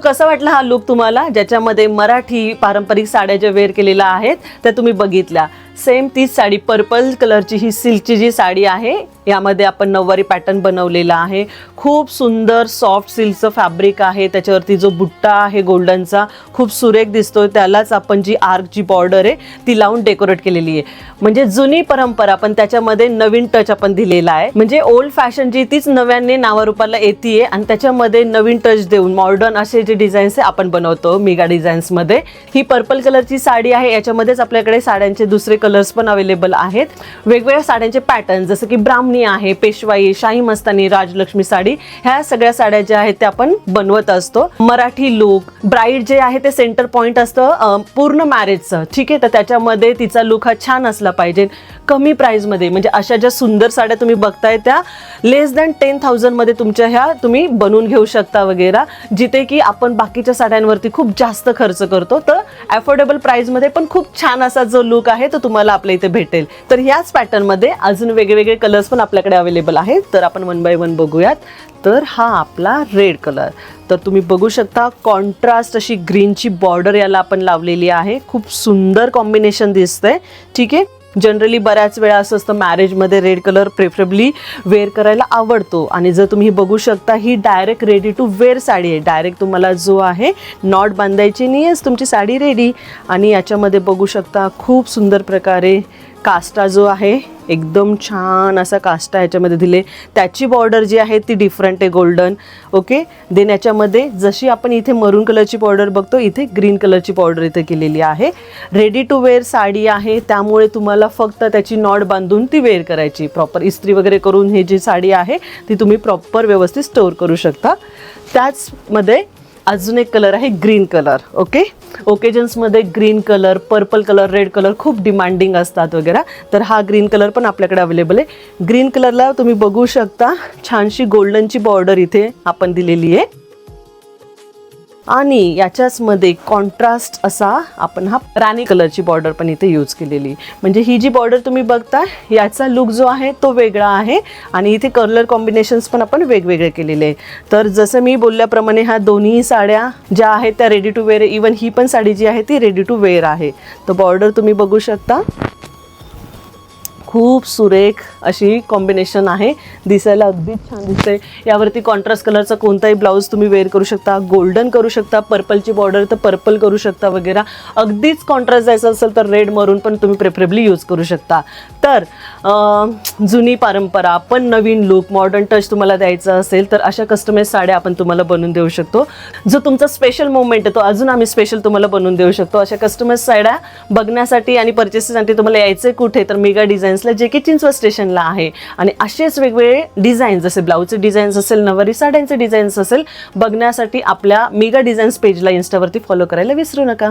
कसा वाटला हा लुक तुम्हाला, ज्याच्यामध्ये मराठी पारंपरिक साड्या ज्या वेअर केलेल्या आहेत त्या तुम्ही बघितल्या. सेम तीच साडी पर्पल कलरची ही सिल्कची जी साडी आहे, यामध्ये आपण नऊवारी पॅटर्न बनवलेला आहे. खूप सुंदर सॉफ्ट सिल्कचं फॅब्रिक आहे, त्याच्यावरती जो बुट्टा आहे गोल्डनचा खूप सुरेख दिसतोय. त्यालाच आपण जी आर्कची बॉर्डर आहे ती लावून डेकोरेट केलेली आहे. म्हणजे जुनी परंपरा पण त्याच्यामध्ये नवीन टच आपण दिलेला आहे. म्हणजे ओल्ड फॅशन जी तीच नव्याने नावारूपाला येते आणि त्याच्यामध्ये नवीन टच देऊन मॉडर्न असे जे डिझाईन्स आपण बनवतो मेगा डिझाईन्समध्ये. ही पर्पल कलरची साडी आहे, याच्यामध्येच आपल्याकडे साड्यांचे दुसरे कलर्स पण अवेलेबल आहेत. वेगवेगळ्या साड्यांचे पॅटर्न जसं की ब्राह्मणी आहे, पेशवाई, शाही मस्तानी, राजलक्ष्मी साडी, ह्या सगळ्या साड्या ज्या आहेत त्या आपण बनवत असतो. मराठी लुक ब्राईड जे आहे ते सेंटर पॉइंट असतं पूर्ण मॅरेजचं, ठीक आहे. तर त्याच्यामध्ये तिचा लुक हा छान असला पाहिजे, कमी प्राइसमध्ये. म्हणजे अशा ज्या सुंदर साड्या तुम्ही बघताय त्या लेस दॅन 10,000 मध्ये तुमच्या ह्या तुम्ही बनवून घेऊ शकता वगैरे, जिथे की आपण बाकीच्या साड्यांवरती खूप जास्त खर्च करतो. तर अफोर्डेबल प्राइसमध्ये पण खूप छान असा जो लुक आहे तो तुम्हाला आपल्या इथे भेटेल. तर ह्याच पॅटर्नमध्ये अजून वेगवेगळे कलर्स पण आपल्याकडे अवेलेबल आहेत. तर आपण वन बाय वन बघूयात. तर हा आपला रेड कलर, तर तुम्ही बघू शकता कॉन्ट्रास्ट अशी ग्रीनची बॉर्डर याला आपण लावलेली आहे. खूप सुंदर कॉम्बिनेशन दिसतंय, ठीक आहे. जनरली बऱ्याच वेळा असं असतं मॅरेजमध्ये रेड कलर प्रेफरेबली वेअर करायला आवडतो. आणि जर तुम्ही बघू शकता ही direct ready to wear sari आहे. डायरेक्ट तुम्हाला जो आहे नॉट बांधायची नाही आहे, तुमची साडी रेडी. आणि याच्यामध्ये बघू शकता खूप सुंदर प्रकारे काष्टा जो आहे एकदम छान असा काष्टा याच्यामध्ये दिले. त्याची बॉर्डर जी आहे ती डिफरंट आहे, गोल्डन. ओके. देन याच्यामध्ये जशी आपण इथे मरून कलरची बॉर्डर बघतो, इथे ग्रीन कलरची बॉर्डर इथे केलेली आहे. रेडी टू वेअर साडी आहे, त्यामुळे तुम्हाला फक्त त्याची नॉट बांधून ती वेअर करायची. प्रॉपर इस्त्री वगैरे करून ही जी साडी आहे ती तुम्ही प्रॉपर व्यवस्थित स्टोअर करू शकता. त्याचमध्ये अजून एक कलर आहे ग्रीन कलर. ओके. ओकेजन्समध्ये green colour, purple colour, red colour खूप डिमांडिंग असतात वगैरे. तर हा ग्रीन कलर पण आपल्याकडे अवेलेबल आहे. ग्रीन कलरला तुम्ही बघू शकता छानशी गोल्डनची बॉर्डर इथे आपण दिलेली आहे. आणि याच्याच मध्ये कॉन्ट्रास्ट असा आपण हा राणी कलरची बॉर्डर पण इथे यूज केलेली. म्हणजे ही जी बॉर्डर तुम्ही बघता याचा लुक जो आहे तो वेगळा आहे. आणि इथे कलर कॉम्बिनेशन्स पण आपण वेगवेगळे केलेले आहे. तर जसं मी बोलल्याप्रमाणे ह्या दोन्ही साड्या ज्या आहेत त्या रेडी टू वेअर, इवन ही पण साडी जी आहे ती रेडी टू वेअर आहे. तर बॉर्डर तुम्ही बघू शकता खूप सुरेख अशी कॉम्बिनेशन आहे, दिसायला अगदीच छान दिसते. यावरती कॉन्ट्रास्ट कलरचा कोणताही ब्लाऊज तुम्ही वेअर करू शकता. गोल्डन करू शकता, पर्पलची बॉर्डर तर पर्पल करू शकता वगैरे. अगदीच कॉन्ट्रास्ट जायचं असेल तर रेड मरून पण तुम्ही प्रेफरेबली यूज करू शकता. तर जुनी परंपरा पण नवीन लुक, मॉडर्न टच तुम्हाला द्यायचा असेल तर अशा कस्टमाइज साड्या आपण तुम्हाला बनवून देऊ शकतो. जो तुमचा स्पेशल मोमेंट आहे तो अजून आम्ही स्पेशल तुम्हाला बनवून देऊ शकतो. अशा कस्टमाइज साड्या बघण्यासाठी आणि परचेससाठी तुम्हाला यायचं कुठे, तर मेगा डिझाईन्स जे की चिंचवड स्टेशनला आहे. आणि असेच वेगवेगळे डिझाईन्स जसे ब्लाऊजचे डिझाईन्स असेल, नववारी साड्यांचे डिझाईन्स असेल, बघण्यासाठी आपल्या मेगा डिझाईन्स पेजला इन्स्टावरती फॉलो करायला विसरू नका.